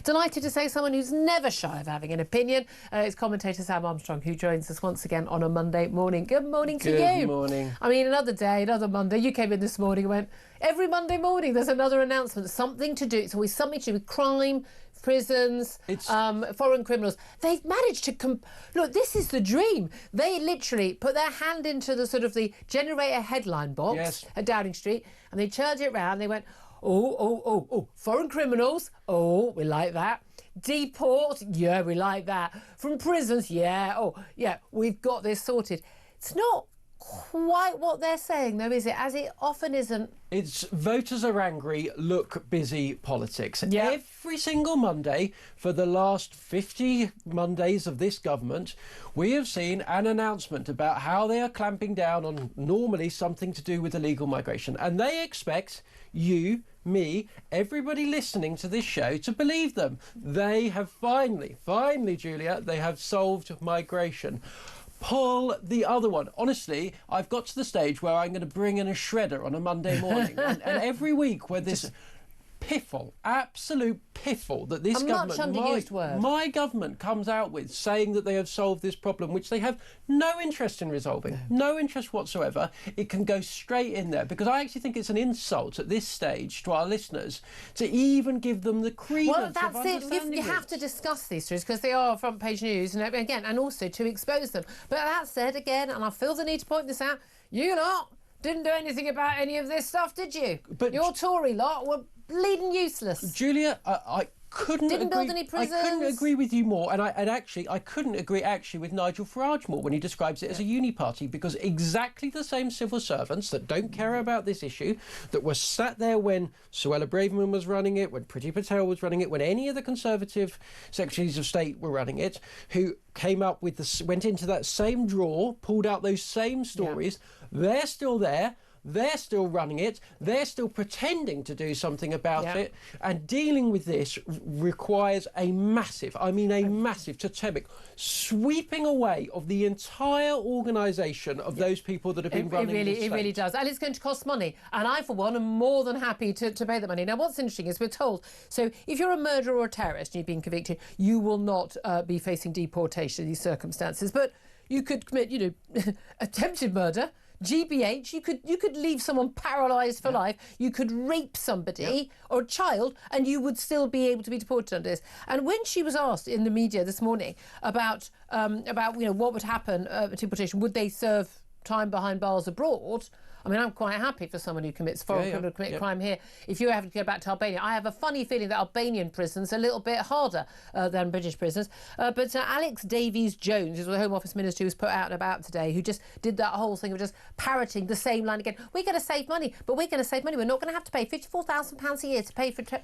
Delighted to say someone who's never shy of having an opinion. It's commentator Sam Armstrong, who joins us once again on a Monday morning. Good morning to you. Good morning. I mean, another day, another Monday. You came in this morning and went, every Monday morning there's another announcement, something to do. It's always something to do with crime, prisons, foreign criminals. They've managed to look, this is the dream. They literally put their hand into the sort of the generator headline box at Downing Street, and they turned it round. They went, oh, foreign criminals, oh, we like that. Deport, yeah, we like that. From prisons, yeah, oh, yeah, we've got this sorted. It's not quite what they're saying, though, is it? As it often isn't. It's voters are angry, look busy politics. Yep. Every single Monday for the last 50 Mondays of this government, we have seen an announcement about how they are clamping down on normally something to do with illegal migration. And they expect you, me, everybody listening to this show to believe them. They have finally, Julia, they have solved migration. Pull the other one. Honestly, I've got to the stage where I'm going to bring in a shredder on a Monday morning. and every week where this piffle, absolute piffle that this government, my government comes out with saying that they have solved this problem, which they have no interest in resolving, no interest whatsoever, it can go straight in there, because I actually think it's an insult at this stage to our listeners to even give them the credence. Well, that's it. You have to discuss these stories because they are front page news, and again, and also to expose them. But that said, again, and I feel the need to point this out, you lot didn't do anything about any of this stuff, did you? But your Tory lot were bleeding useless. Julia, I couldn't build any prisons. I couldn't agree with you more, and I couldn't agree with Nigel Farage more when he describes it as a uni party, because exactly the same civil servants that don't care about this issue, that were sat there when Suella Braverman was running it, when Priti Patel was running it, when any of the Conservative Secretaries of State were running it, who came up with went into that same drawer, pulled out those same stories. They're still there. They're still running it. They're still pretending to do something about it. And dealing with this requires a massive totemic sweeping away of the entire organisation of those people that have been running this state. It really does. And it's going to cost money. And I, for one, am more than happy to pay the money. Now, what's interesting is we're told, so if you're a murderer or a terrorist and you've been convicted, you will not be facing deportation in these circumstances. But you could commit, attempted murder, GBH, you could leave someone paralysed for life. You could rape somebody or a child, and you would still be able to be deported under this. And when she was asked in the media this morning about what would happen to deportation, would they serve time behind bars abroad? I mean, I'm quite happy for someone who commits foreign criminal crime here. If you have to go back to Albania, I have a funny feeling that Albanian prisons are a little bit harder than British prisons. But Alex Davies-Jones, who's the Home Office Minister, who was put out and about today, who just did that whole thing of just parroting the same line again. We're going to save money, but we're going to save money. We're not going to have to pay £54,000 a year to pay for... Do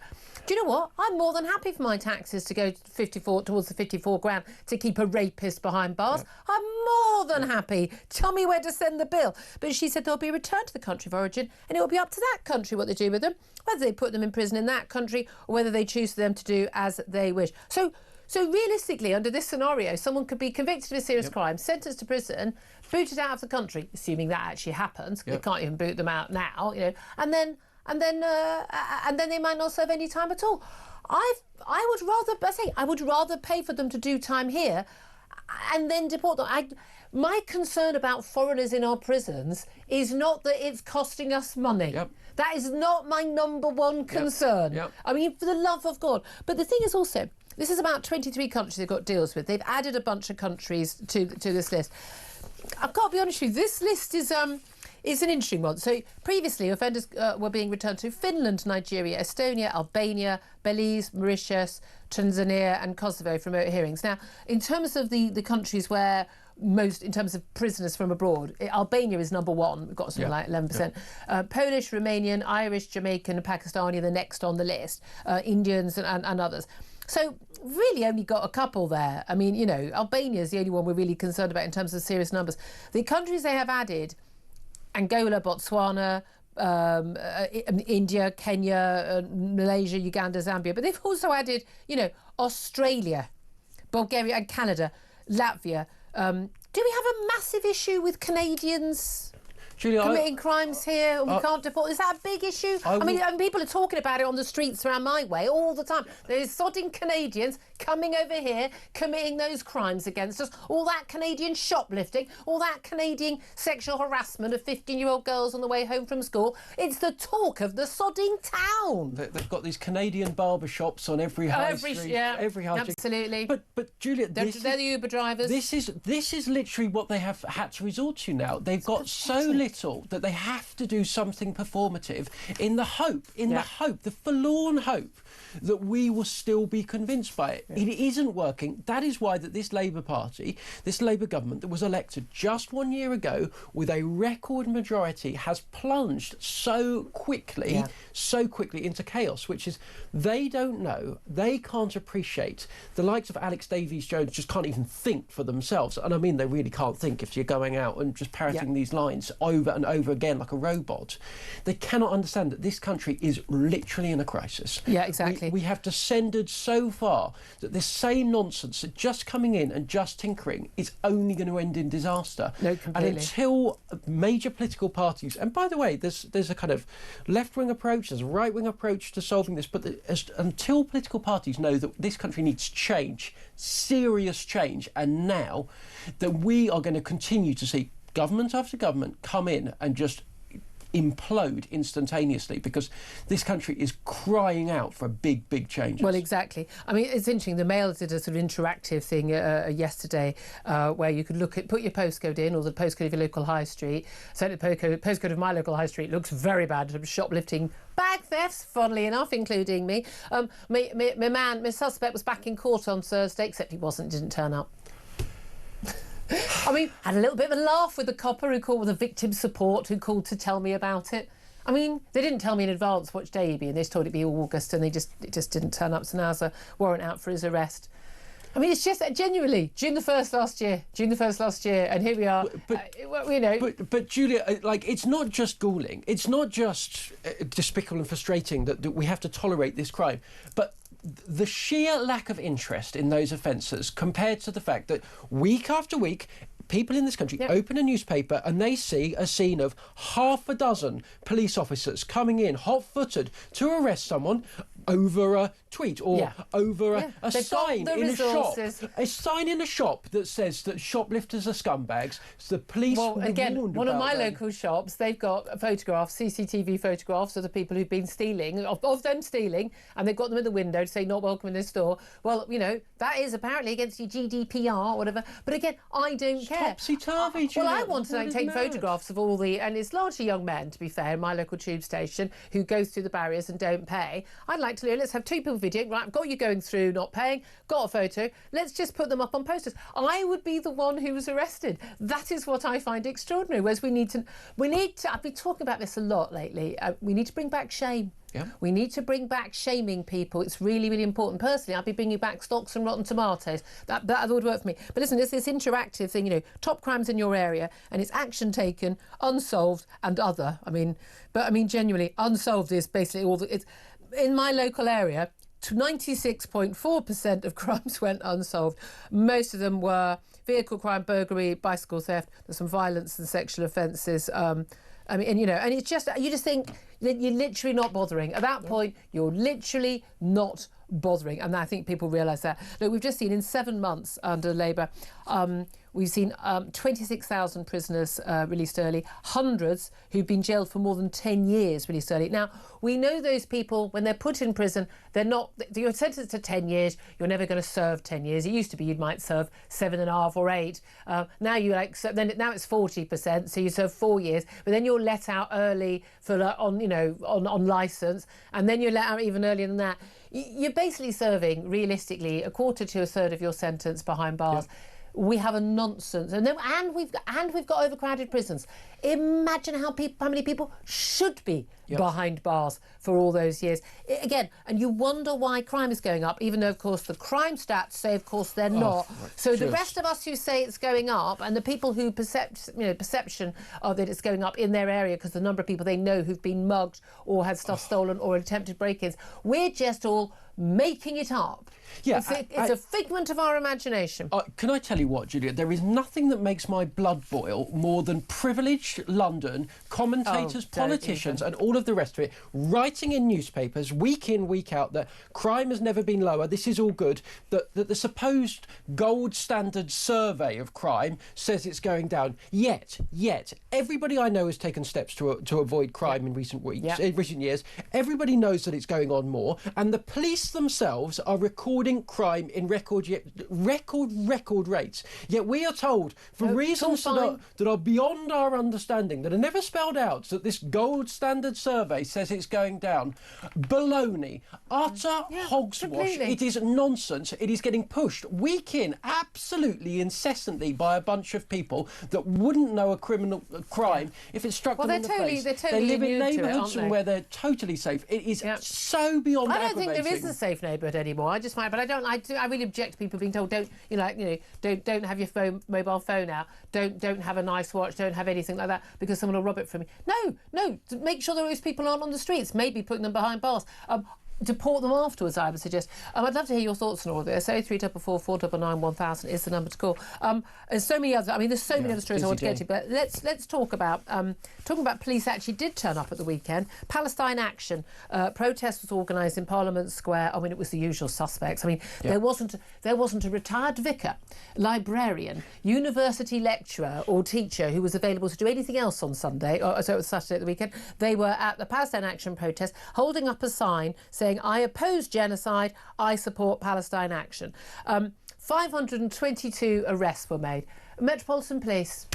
you know what? I'm more than happy for my taxes to go towards the 54 grand to keep a rapist behind bars. I'm more than happy. Tell me where to send the bill. But she said there'll be a return to the country of origin, and it will be up to that country what they do with them, whether they put them in prison in that country or whether they choose for them to do as they wish. So realistically, under this scenario, someone could be convicted of a serious crime, sentenced to prison, booted out of the country, assuming that actually happens. They can't even boot them out now, and then they might not serve any time at all. I would rather pay for them to do time here and then deport them. My concern about foreigners in our prisons is not that it's costing us money. That is not my number one concern. I mean, for the love of God. But the thing is also, this is about 23 countries they've got deals with. They've added a bunch of countries to this list. I've got to be honest with you, this list is an interesting one. So previously, offenders were being returned to Finland, Nigeria, Estonia, Albania, Belize, Mauritius, Tanzania and Kosovo for remote hearings. Now, in terms of the countries where in terms of prisoners from abroad, Albania is number one. We've got something like 11%. Polish, Romanian, Irish, Jamaican and Pakistani are the next on the list. Indians and others. So really only got a couple there. I mean, Albania is the only one we're really concerned about in terms of serious numbers. The countries they have added: Angola, Botswana, India, Kenya, Malaysia, Uganda, Zambia. But they've also added, Australia, Bulgaria and Canada, Latvia. Do we have a massive issue with Canadians Julia, committing crimes here, and we can't deport. Is that a big issue? I mean, people are talking about it on the streets around my way all the time. There's sodding Canadians coming over here, committing those crimes against us. All that Canadian shoplifting, all that Canadian sexual harassment of 15-year-old girls on the way home from school. It's the talk of the sodding town. They've got these Canadian barber shops on every high street. Yeah, every high street. absolutely. But Julia, they're the Uber drivers. This is literally what they have had to resort to now. They've got so little that they have to do something performative in the hope, the forlorn hope that we will still be convinced by it. It isn't working. That is why this Labour Party, this Labour government that was elected just 1 year ago with a record majority has plunged so quickly into chaos, which is they don't know, they can't appreciate. The likes of Alex Davies-Jones just can't even think for themselves. And I mean, they really can't think if you're going out and just parroting these lines over and over again like a robot. They cannot understand that this country is literally in a crisis. Yeah, exactly. We have descended so far that this same nonsense that just coming in and just tinkering is only going to end in disaster. No, completely. And until major political parties, and by the way, there's a kind of left-wing approach, there's a right-wing approach to solving this, but until political parties know that this country needs change, serious change, and now that we are going to continue to see government after government come in and just implode instantaneously because this country is crying out for big changes. Well, exactly. I mean, it's interesting. The Mail did a sort of interactive thing yesterday where you could put your postcode in, or the postcode of your local high street. So the postcode of my local high street looks very bad. Shoplifting, bag thefts, funnily enough, including me. My suspect was back in court on Thursday, except he didn't turn up. I mean, had a little bit of a laugh with the copper who called, with the victim support who called to tell me about it. I mean, they didn't tell me in advance which day he'd be, and they just told it'd be August, and it just didn't turn up. So now there's a warrant out for his arrest. I mean, it's just genuinely June the 1st last year, and here we are. But Julia, like, it's not just galling. It's not just despicable and frustrating that we have to tolerate this crime, but the sheer lack of interest in those offences compared to the fact that week after week people in this country open a newspaper and they see a scene of half a dozen police officers coming in hot-footed to arrest someone over a tweet or over a sign in a shop. A sign in a shop that says that shoplifters are scumbags. So the police one of my local shops, they've got photographs, CCTV photographs of the people who've been stealing, of them stealing, and they've got them in the window to say not welcome in this store. Well, that is apparently against your GDPR or whatever. But again, I don't care. Topsy-turvy, Well, I want to take photographs of all and it's largely young men, to be fair, in my local tube station who go through the barriers and don't pay. I'd like to know, let's have two people videoing, right, I've got you going through, not paying, got a photo, let's just put them up on posters. I would be the one who was arrested. That is what I find extraordinary, whereas we need to, I've been talking about this a lot lately, we need to bring back shame. Yeah. We need to bring back shaming people. It's really, really important. Personally, I'd be bringing back stocks and rotten tomatoes. That would work for me. But listen, there's this interactive thing, top crimes in your area, and it's action taken, unsolved, and other. Genuinely, unsolved is basically it's in my local area. 96.4% of crimes went unsolved. Most of them were vehicle crime, burglary, bicycle theft. There's some violence and sexual offences. And it's just, you just think that you're literally not bothering. At that point, you're literally not bothering. And I think people realise that. Look, we've just seen in 7 months under Labour, we've seen 26,000 prisoners released early, hundreds who've been jailed for more than 10 years released early. Now, we know those people, when they're put in prison, you're sentenced to 10 years, you're never going to serve 10 years. It used to be you might serve 7.5 or 8. Now now it's 40%, so you serve 4 years, but then you're let out early on licence, and then you're let out even earlier than that. You're basically serving, realistically, a quarter to a third of your sentence behind bars. Yeah. We have a nonsense, and we've got overcrowded prisons. Imagine how many people should be behind bars for all those years. Again, and you wonder why crime is going up, even though, of course, the crime stats say, of course, they're not. Right. So the rest of us who say it's going up, and the people who perception of that it's going up in their area because the number of people they know who've been mugged or had stuff stolen or attempted break-ins, we're just all making it up. Yeah, it's a figment of our imagination. Can I tell you what, Julia? There is nothing that makes my blood boil more than privileged London commentators, politicians, and all of the rest of it writing in newspapers week in, week out that crime has never been lower. This is all good. That the supposed gold standard survey of crime says it's going down. Yet, everybody I know has taken steps to avoid crime in recent weeks, in recent years. Everybody knows that it's going on more, and the police themselves are recording crime in record rates. Yet we are told, for reasons that are beyond our understanding, that are never spelled out, that this gold standard survey says it's going down. Baloney, utter hogswash. Completely. It is nonsense. It is getting pushed week in, absolutely incessantly, by a bunch of people that wouldn't know a crime if it struck them in the face. They live in neighbourhoods where they're totally safe. It is so beyond aggravating. I don't think there is a safe neighbourhood anymore. I just find, but I really object to people being told don't have your mobile phone out, don't have a nice watch, don't have anything like that because someone will rob it from you. No, make sure those people aren't on the streets. Maybe putting them behind bars. Deport them afterwards, I would suggest. I'd love to hear your thoughts on all this. 0344 499 1000 is the number to call. There's so many other. There's so many other stories I want to get to, but let's talk about talking about police actually did turn up at the weekend. Palestine Action protest was organised in Parliament Square. It was the usual suspects. There wasn't a retired vicar, librarian, university lecturer or teacher who was available to do anything else on Sunday. So it was Saturday at the weekend. They were at the Palestine Action protest, holding up a sign saying, "I oppose genocide, I support Palestine Action." 522 arrests were made. Metropolitan Police,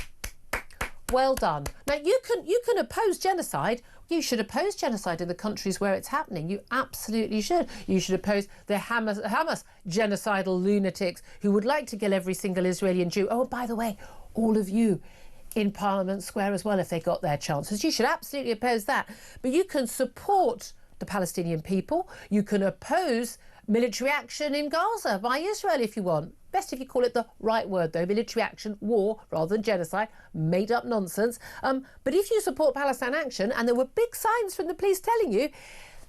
well done. Now, you can oppose genocide. You should oppose genocide in the countries where it's happening. You absolutely should. You should oppose the Hamas genocidal lunatics who would like to kill every single Israeli and Jew. Oh, by the way, all of you in Parliament Square as well, if they got their chances. You should absolutely oppose that. But you can support the Palestinian people. You can oppose military action in Gaza by Israel if you want. Best if you call it the right word, though. Military action, war, rather than genocide. Made up nonsense. But if you support Palestine Action, and there were big signs from the police telling you,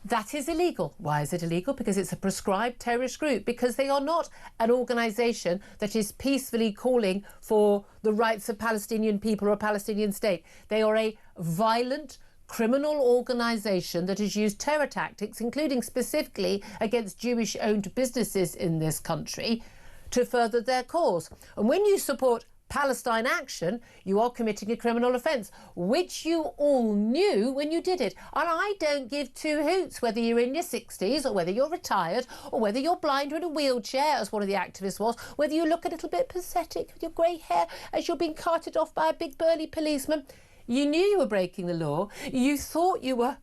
that is illegal. Why is it illegal? Because it's a proscribed terrorist group. Because they are not an organisation that is peacefully calling for the rights of Palestinian people or a Palestinian state. They are a violent criminal organisation that has used terror tactics, including specifically against Jewish-owned businesses in this country, to further their cause. And when you support Palestine Action, you are committing a criminal offence, which you all knew when you did it. And I don't give two hoots whether you're in your 60s or whether you're retired or whether you're blind or in a wheelchair, as one of the activists was, whether you look a little bit pathetic with your grey hair as you're being carted off by a big burly policeman. You knew you were breaking the law. You thought you were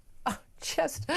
just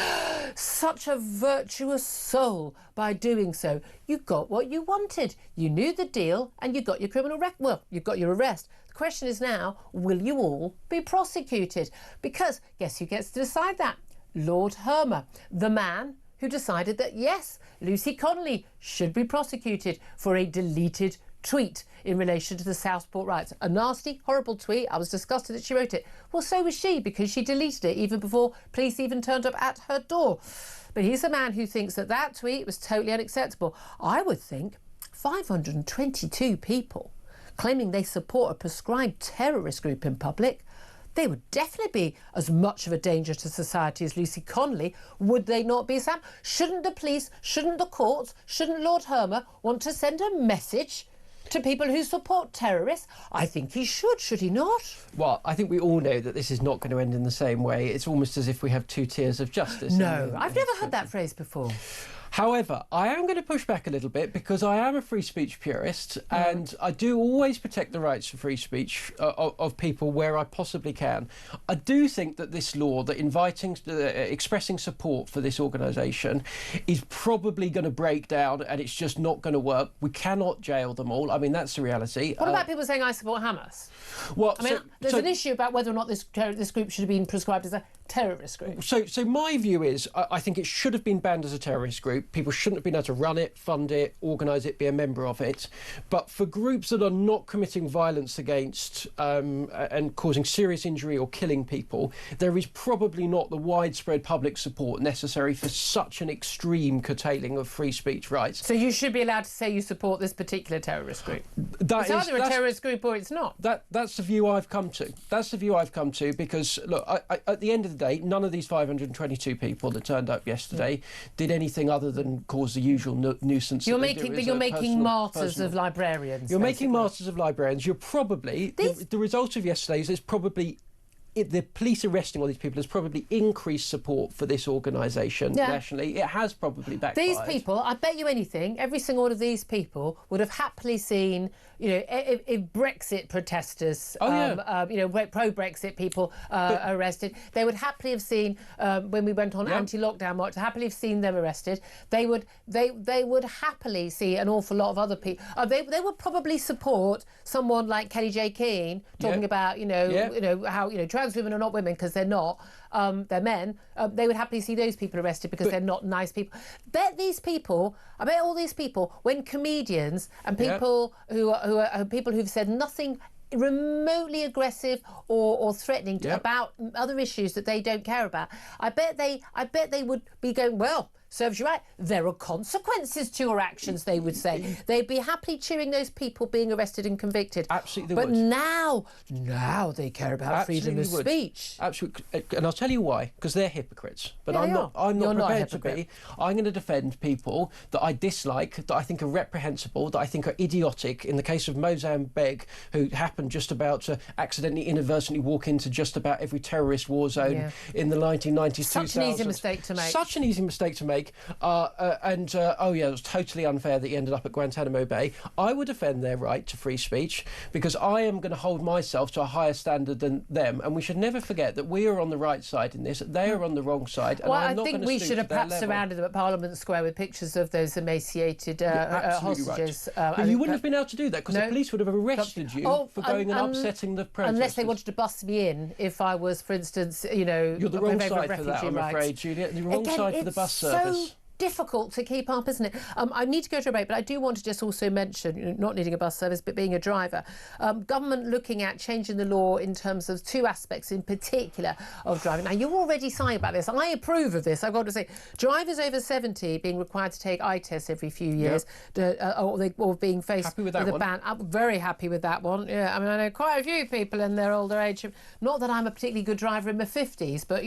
such a virtuous soul by doing so. You got what you wanted. You knew the deal and you got your criminal record. Well, you got your arrest. The question is now, will you all be prosecuted? Because guess who gets to decide that? Lord Hermer, the man who decided that, yes, Lucy Connolly should be prosecuted for a deleted tweet in relation to the Southport riots. A nasty, horrible tweet. I was disgusted that she wrote it. Well, so was she, because she deleted it even before police even turned up at her door. But he's a man who thinks that that tweet was totally unacceptable. I would think 522 people claiming they support a prescribed terrorist group in public, they would definitely be as much of a danger to society as Lucy Connolly, would they not be, Sam? Shouldn't the police, shouldn't the courts, shouldn't Lord Hermer want to send a message to people who support terrorists? I think he should he not? Well, I think we all know that this is not going to end in the same way. It's almost as if we have two tiers of justice. No, I've never heard that phrase before. However, I am going to push back a little bit because I am a free speech purist and I do always protect the rights of free speech of people where I possibly can. I do think that this law, that expressing support for this organisation is probably going to break down and it's just not going to work. We cannot jail them all. That's the reality. What about people saying I support Hamas? Well, there's an issue about whether or not this group should have been prescribed as a terrorist group. So my view is I think it should have been banned as a terrorist group. group. People shouldn't have been able to run it, fund it, organise it, be a member of it. But for groups that are not committing violence against and causing serious injury or killing people, there is probably not the widespread public support necessary for such an extreme curtailing of free speech rights. So you should be allowed to say you support this particular terrorist group. It's either a terrorist group or it's not. That's the view I've come to. That's the view I've come to because, look, at the end of the day, none of these 522 people that turned up yesterday did anything other than cause the usual nuisance. You're making martyrs of librarians. You're making martyrs of librarians. You're probably the result of yesterday's is probably. The police arresting all these people has probably increased support for this organisation nationally. It has probably backfired. These people, I bet you anything, every single one of these people would have happily seen, you know, if Brexit protesters, pro-Brexit people arrested, they would happily have seen, when we went on anti-lockdown march, happily have seen them arrested. They would happily see an awful lot of other people. They would probably support someone like Kelly J. Keane talking about, how, trans women are not women because they're not. They're men. They would happily see those people arrested because they're not nice people. I bet all these people, when comedians and people who are people who've said nothing remotely aggressive or threatening about other issues that they don't care about, I bet they would be going, well, serves you right. There are consequences to your actions, they would say. They'd be happily cheering those people being arrested and convicted. Absolutely, but now they care about freedom of speech. Absolutely, and I'll tell you why. Because they're hypocrites. But I'm not prepared to be. I'm going to defend people that I dislike, that I think are reprehensible, that I think are idiotic. In the case of Mozambique, who happened just about to accidentally, inadvertently walk into just about every terrorist war zone in the 1990s, Such an easy mistake to make. Such an easy mistake to make. It was totally unfair that he ended up at Guantanamo Bay. I would defend their right to free speech because I am going to hold myself to a higher standard than them, and we should never forget that we are on the right side in this. They are on the wrong side. And I think we should have perhaps surrounded them at Parliament Square with pictures of those emaciated hostages. Right. But you wouldn't have been able to do that because the police would have arrested you for going and upsetting the protesters. Unless they wanted to bust me in if I was, for instance, you're the wrong side for that, I'm afraid, Julia. The wrong side for the bus service. Difficult to keep up, isn't it? I need to go to a break, but I do want to just also mention, not needing a bus service, but being a driver. Government looking at changing the law in terms of two aspects in particular of driving. Now, you're already saying about this. I approve of this. I've got to say, drivers over 70 being required to take eye tests every few years, or being faced with a ban. I'm very happy with that one. Yeah, I mean, I know quite a few people in their older age. Not that I'm a particularly good driver in my 50s, but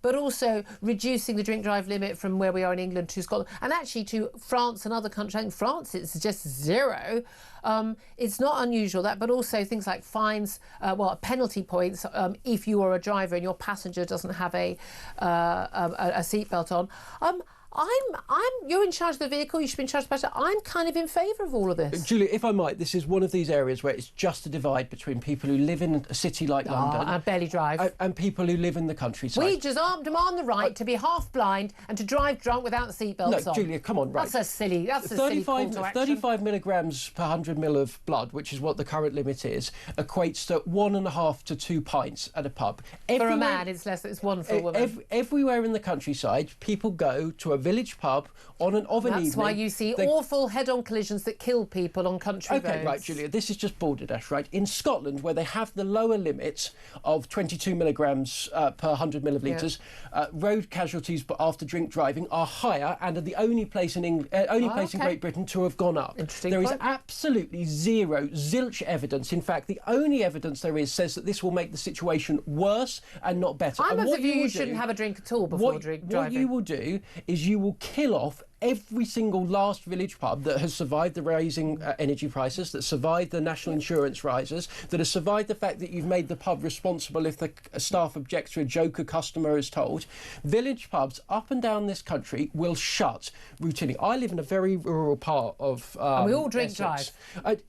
but also reducing the drink drive limit from where we are in England to Scotland, and actually to France and other countries. I think France it's just 0. It's not unusual that, but also things like fines, penalty points if you are a driver and your passenger doesn't have a seatbelt on. You're in charge of the vehicle, you should be in charge of the passenger. I'm kind of in favour of all of this. Julia, if I might, this is one of these areas where it's just a divide between people who live in a city like London and barely drive, and people who live in the countryside. We just demand the right to be half blind and to drive drunk without seatbelts on. Julia, come on, right. That's a silly call to action. 35 milligrams per 100 ml of blood, which is what the current limit is, equates to 1.5 to 2 pints at a pub. For a man, it's less. It's one for a woman. Everywhere in the countryside, people go to a village pub of an evening. That's why you see awful head-on collisions that kill people on country roads. OK, right, Julia, this is just balderdash, right? In Scotland, where they have the lower limit of 22 milligrams per 100 millilitres, road casualties after drink driving are higher and are the only place in Great Britain to have gone up. There is absolutely zilch evidence. In fact, the only evidence there is says that this will make the situation worse and not better. I'm of the view you shouldn't have a drink at all before driving. What you will do is you will kill off every single last village pub that has survived the rising energy prices, that survived the national insurance rises, that has survived the fact that you've made the pub responsible if the staff objects to a joke a customer is told. Village pubs up and down this country will shut routinely. I live in a very rural part of and we all drink Essex.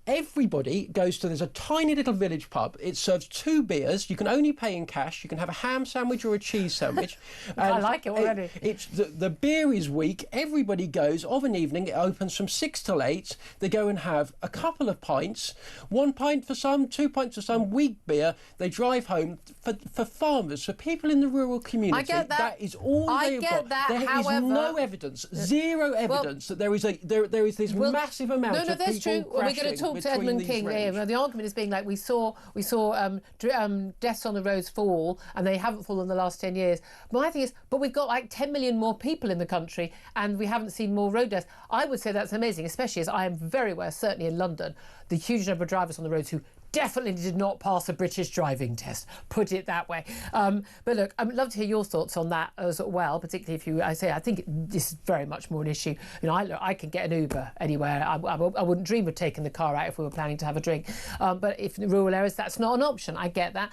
Everybody goes to, there's a tiny little village pub. It serves 2 beers. You can only pay in cash. You can have a ham sandwich or a cheese sandwich. I like it already. The beer is weak. Everybody everybody goes, of an evening, it opens from 6 till 8. They go and have a couple of pints, 1 pint for some, 2 pints for some, weak beer. They drive home. For farmers, for people in the rural community, I get that. That is all they've got. There is no evidence, zero evidence that there is this massive amount of that's people true. Well, we're going to talk to Edmund King. The argument is being like we saw deaths on the roads fall, and they haven't fallen in the last 10 years. My thing is, but we've got like 10 million more people in the country, and we haven't seen more road deaths. I would say that's amazing, especially as I am very aware, certainly in London, the huge number of drivers on the roads who definitely did not pass a British driving test, put it that way. But look, I'd love to hear your thoughts on that as well, particularly if I think this is very much more an issue. You know, I can get an Uber anywhere. I wouldn't dream of taking the car out if we were planning to have a drink. But if in rural areas, that's not an option. I get that.